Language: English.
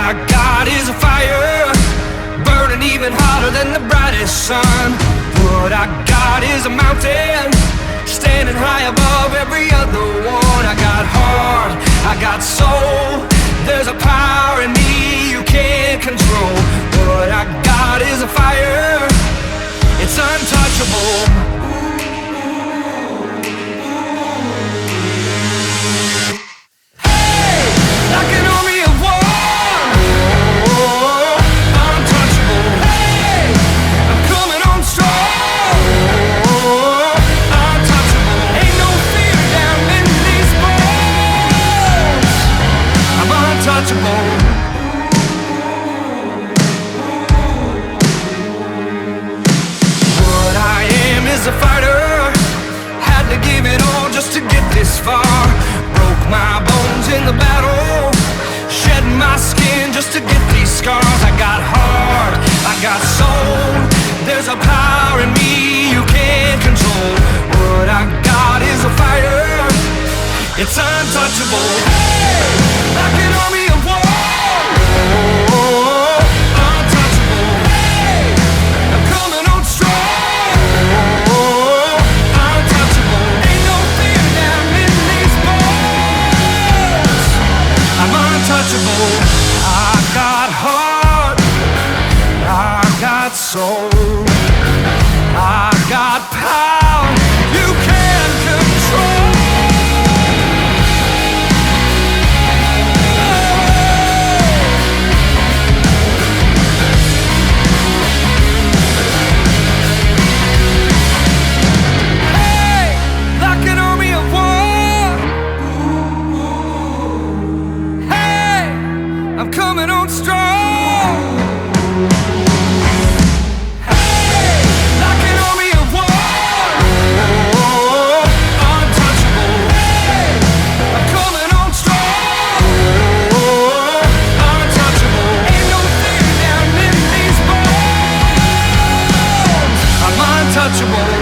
I got is a fire, burning even hotter than the brightest sun. What I got is a mountain, standing high above every other one. I got heart, I got soul, there's a power in me you can't control. What I got is a fire, it's untouchable. What I am is a fighter, had to give it all just to get this far. Broke my bones in the battle, shedding my skin just to get these scars. I got heart, I got soul, there's a power in me you can't control. What I got is a fire, it's untouchable. Hey, like an army of war. I got heart, I got soul, I got power you can't control. Hey, like an army of war. Hey, I'm coming on strong. Hey, like an army of war. Untouchable. Hey, I'm coming on strong. Untouchable. Ain't no fear down in these bones. I'm untouchable.